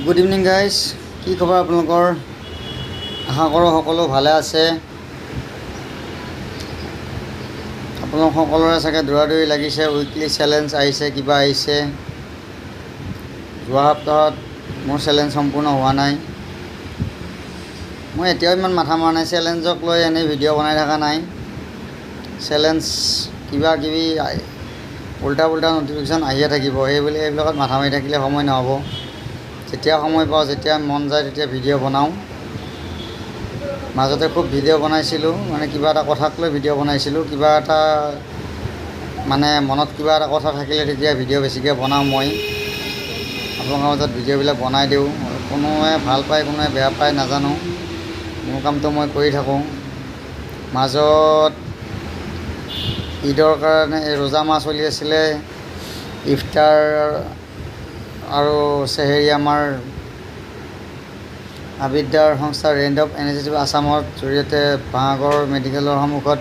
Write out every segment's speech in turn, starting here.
Good evening guys, কি খবৰ আপোনালোকৰ? আশা কৰোঁ সকলো ভালে আছে। আপোনালোক সকলোৰে চাগে দৌৰা-দৌৰি লাগিছে, উইকলি চেলেঞ্জ আহিছে, কিবা আহিছে। যোৱা সপ্তাহত মোৰ চেলেঞ্জ সম্পূৰ্ণ হোৱা নাই। মই এতিয়াও ইমান মাথা মৰা নাই, চেলেঞ্জক লৈ এনেই ভিডিঅ' বনাই থকা নাই। চেলেঞ্জ কিবা কিবি উল্টা পুল্টা নটিফিকেশ্যন আহিয়ে থাকিব, এইবিলাকত মাথা মাৰি থাকিলে সময় নহ'ব। যেতিয়া সময় পাওঁ, যেতিয়া মন যায় তেতিয়া ভিডিঅ' বনাওঁ। মাজতে খুব ভিডিঅ' বনাইছিলোঁ, মানে কিবা এটা কথাক লৈ ভিডিঅ' বনাইছিলোঁ। কিবা এটা মানে মনত কিবা এটা কথা থাকিলে তেতিয়া ভিডিঅ' বেছিকৈ বনাওঁ মই। আপোনালোকৰ মাজত ভিডিঅ'বিলাক বনাই দিওঁ। কোনোৱে ভাল পায়, কোনোৱে বেয়া পায় নাজানো, মোৰ কামটো মই কৰি থাকোঁ। মাজত ঈদৰ কাৰণে ৰোজা মাহ চলি আছিলে, ইফতাৰ আৰু চেহেৰি আমাৰ আবিদ্যাৰ সংস্থা ৰেণ্ট অফ ইনিচিয়েটিভ আছামৰ জৰিয়তে ভাঙাগড় মেডিকেলৰ সন্মুখত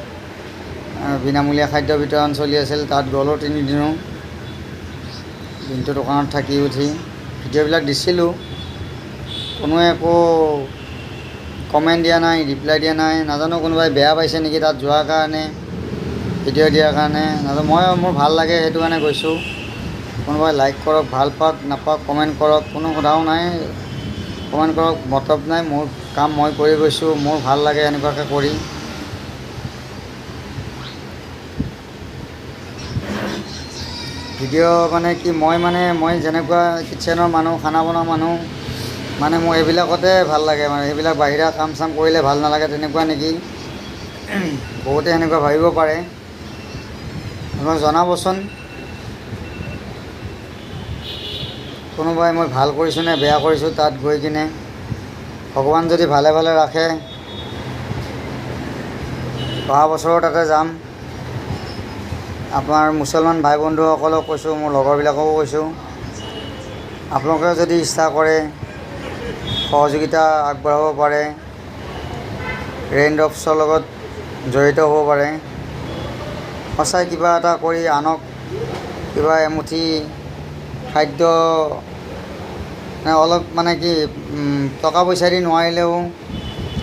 বিনামূলীয়া খাদ্য বিতৰণ চলি আছিল। তাত গ'লোঁ 3 দিনো, দিনটো দোকানত থাকি উঠি ভিডিঅ'বিলাক দিছিলোঁ। কোনোৱে একো কমেণ্ট দিয়া নাই, ৰিপ্লাই দিয়া নাই। নাজানো কোনোবাই বেয়া পাইছে নেকি তাত যোৱাৰ কাৰণে, ভিডিঅ' দিয়াৰ কাৰণে। নাজানো, মোৰ ভাল লাগে সেইটো কাৰণে গৈছোঁ। কোনোবাই লাইক কৰক, ভাল পাওক নাপাওক, কমেণ্ট কৰক, কোনো কথাও নাই। কমেণ্ট কৰক, মতলব নাই। মোৰ কাম মই কৰি গৈছোঁ, মোৰ ভাল লাগে এনেকুৱাকৈ কৰি। ভিডিঅ' মানে কি, মই যেনেকুৱা কিটচেনৰ মানুহ, খানা বনোৱা মানুহ, মানে মোৰ এইবিলাকতে ভাল লাগে। মানে সেইবিলাক বাহিৰা কাম চাম কৰিলে ভাল নালাগে, তেনেকুৱা নেকি? বহুতে সেনেকুৱা ভাবিব পাৰে। আপোনাক জনাবচোন, কোনোবাই মই ভাল কৰিছোঁ নে বেয়া কৰিছোঁ তাত গৈ কিনে। ভগৱান যদি ভালে ভালে ৰাখে, অহা বছৰো তাতে যাম। আপোনাৰ মুছলমান ভাই বন্ধুসকলক কৈছোঁ, মোৰ লগৰবিলাককো কৈছোঁ, আপোনালোকে যদি ইচ্ছা কৰে সহযোগিতা আগবঢ়াব পাৰে, ৰেণ্ট অফিচৰ লগত জড়িত হ'ব পাৰে। সঁচাই কিবা এটা কৰি আনক কিবা এমুঠি খাদ্য, অলপ মানে কি টকা পইচা দি নোৱাৰিলেও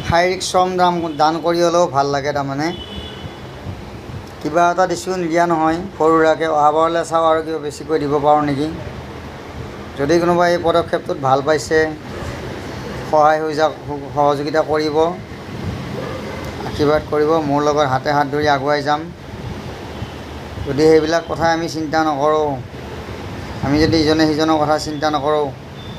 শাৰীৰিক শ্ৰম দান কৰি হ'লেও ভাল লাগে। তাৰমানে কিবা এটা দিছোঁ, নিদিয়া নহয়, সৰু সুৰাকৈ। অহাবাৰলৈ চাওঁ আৰু কিবা বেছিকৈ দিব পাৰোঁ নেকি। যদি কোনোবাই এই পদক্ষেপটোত ভাল পাইছে, সহায় সহযোগিতা কৰিব, আশীৰ্বাদ কৰিব, মোৰ লগত হাতে হাত ধৰি আগুৱাই যাম। যদি সেইবিলাক কথা আমি চিন্তা নকৰোঁ, আমি যদি ইজনে সিজনৰ কথা চিন্তা নকৰোঁ,